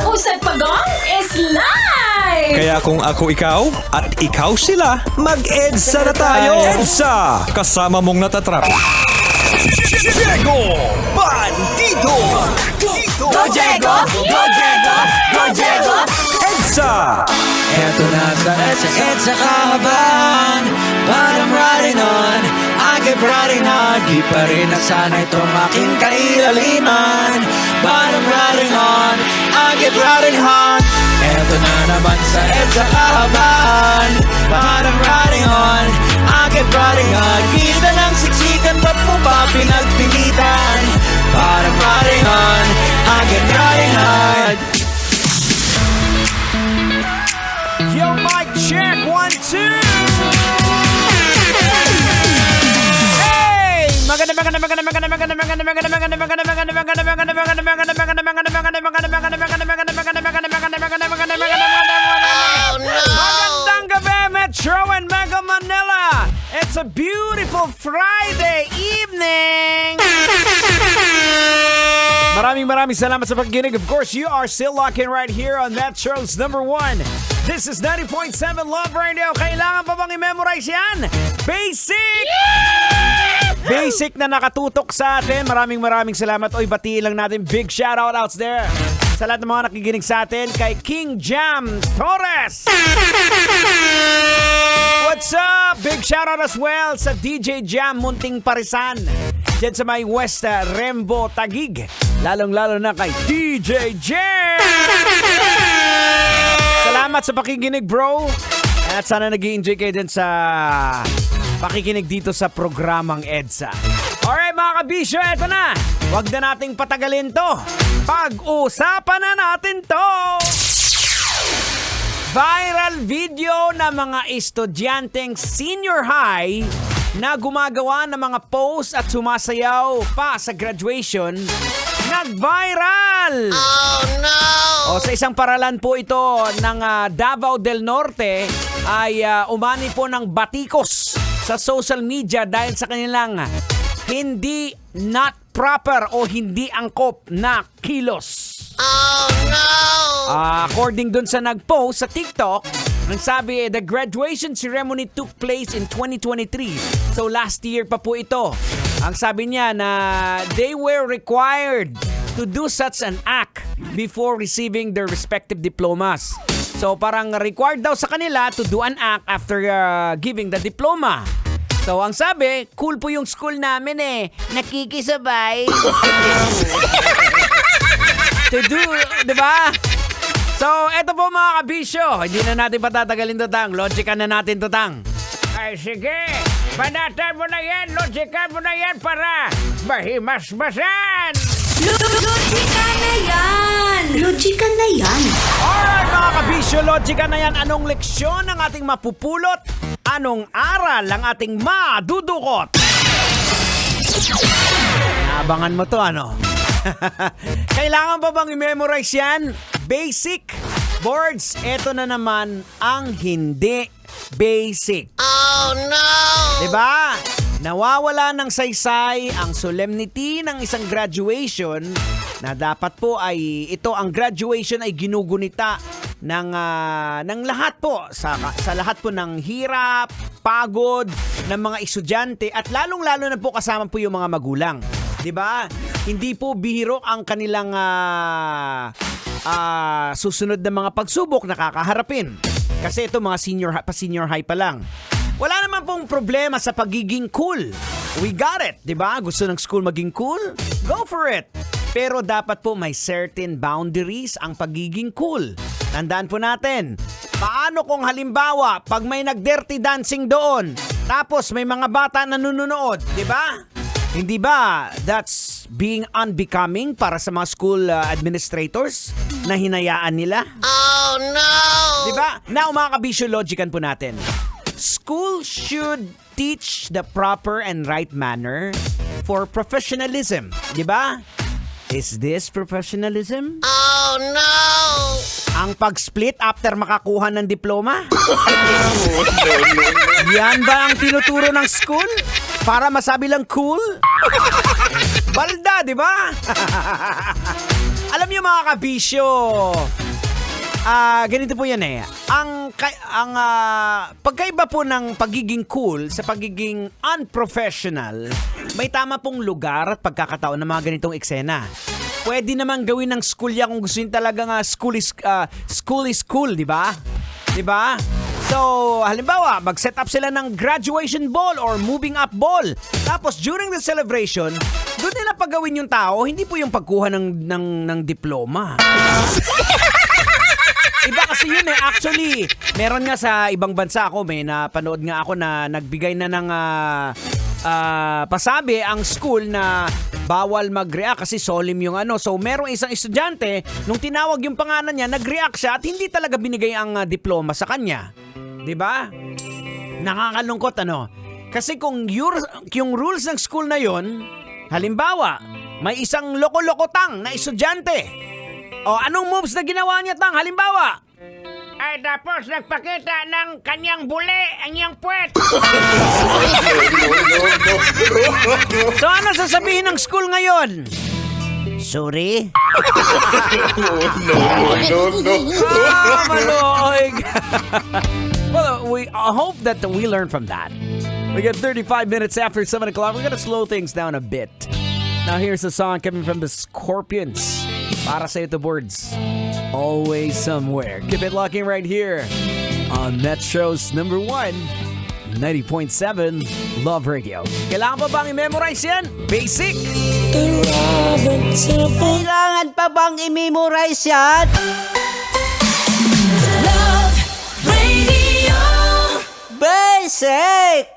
Usad Pagong is live! Kaya kung ako ikaw at ikaw sila, mag-EDSA na tayo! EDSA! Kasama mong natatrap. Diego Bandido! Go Diego! Go Diego! Go Diego! EDSA! Eto na sa EDSA kahabahan, but I'm riding on, I keep riding on. Di pa rin nasanay itong aking kailaliman, but I'm riding on, I keep riding on. Eto na naman sa EDSA kahabahan, but I'm riding on, I keep riding on. Kita ng siksikan, ba't mo pa pinagpilitan? But I'm riding on, I keep riding on. Yo, mic check, 1, 2. Hey! Magandang gabi, Metro and Mega Manila. It's a beautiful Friday evening. Maraming salamat sa pagkinig. Of course, you are still locking right here on Metro's number 1. This is 90.7 Love Radio. Kailangan pa bang i-memorize yan? Basic! Basic na nakatutok sa atin. Maraming salamat. Oy, batiin lang natin. Big shout-outs there sa lahat ng mga nakikinig sa atin. Kay King Jam Torres. What's up? Big shout-out as well sa DJ Jam Munting Parisan. Diyan sa may West Rembo Tagig. Lalong-lalo na kay DJ Jam. Salamat sa pakikinig, bro. At sana nag-i-enjoy kayo din sa pakikinig dito sa programang EDSA. Alright, mga kabisyo, eto na. Huwag na nating patagalin to. Pag-usapan na natin to. Viral video na mga estudyanteng senior high na gumagawa ng mga post at sumasayaw pa sa graduation, nag-viral! Oh no! O sa isang paralan po ito ng Davao del Norte ay umani po ng batikos sa social media dahil sa kanilang hindi not proper o hindi angkop na kilos. Oh no! According dun sa nag-post sa TikTok, ang sabi, the graduation ceremony took place in 2023. So last year pa po ito. Ang sabi niya na they were required to do such an act before receiving their respective diplomas. So parang required daw sa kanila to do an act after giving the diploma. So ang sabi, cool po yung school namin eh. Nakikisabay. To do, di ba? So, eto po mga kabisyo. Hindi na natin patatagalin to, Tang. Logican na natin to, Tang. Ay, sige. Panatan mo na yan. Logican mo na yan para mahimas-masan. Logican na yan! Logican na yan! Alright, mga kabisyo. Logican na yan. Anong leksyon ang ating mapupulot? Anong aral ang ating madudukot? Naabangan mo to, ano? Kailangan ba bang i-memorize yan? Basic boards, eto na naman ang hindi basic. Oh no! Diba? Nawawala ng saysay ang solemnity ng isang graduation na dapat po ay ito ang graduation ay ginugunita ng lahat po sa lahat po ng hirap, pagod ng mga estudyante at lalong-lalo na po kasama po yung mga magulang. 'Di ba? Hindi po bihiro ang kanilang susunod na mga pagsubok na kakaharapin. Kasi ito mga senior high pa lang. Wala naman pong problema sa pagiging cool. We got it, 'di ba? Gusto ng school maging cool? Go for it. Pero dapat po may certain boundaries ang pagiging cool. Tandaan po natin. Paano kung halimbawa pag may nag-dirty dancing doon, tapos may mga bata na nanonood, 'di ba? Hindi ba that's being unbecoming para sa mga school administrators na hinayaan nila? Oh no! Diba? Now mga kabisyo, logican po natin. School should teach the proper and right manner for professionalism. Diba? Is this professionalism? Oh no! Ang pag-split after makakuha ng diploma? Yan ba ang tinuturo ng school? Para masabi lang cool? Balda, di ba? Alam niyo mga kabisyo, ganito po yan eh. Ang pagkaiba po ng pagiging cool sa pagiging unprofessional, may tama pong lugar at pagkakataon ng mga ganitong eksena. Pwede naman gawin ng school yan kung gusto nyo talaga nga school is cool, di ba? Di ba? So, halimbawa, mag-set up sila ng graduation ball or moving up ball. Tapos, during the celebration, doon nila pagawin yung tao, hindi po yung pagkuha ng diploma. Iba kasi yun eh. Actually, meron nga sa ibang bansa ako, may napanood nga ako na nagbigay na ng pasabi ang school na bawal mag-react kasi solemn yung ano. So, merong isang estudyante, nung tinawag yung pangalan niya, nag-react siya at hindi talaga binigay ang diploma sa kanya. 'Di ba? Nakakalungkot ano. Kasi kung yung rules ng school na yon, halimbawa, may isang loko-lokotang na estudyante. O anong moves na ginawa niya tang? Halimbawa, ay tapos nagpakita ng kanyang bule, ang iyang puwet. So ano sasabihin ng school ngayon? Sorry? Maloy. Well, we hope that we learn from that. We got 35 minutes after 7 o'clock. We're gonna slow things down a bit. Now here's a song coming from the Scorpions. Para sa ito, boards. Always Somewhere. Keep it locking right here on Metro's number 1, 90.7 Love Radio. Kailangan pa bang i-memorize yan? Basic! Kailangan pa bang i-memorize yan? Love Radio. Basic!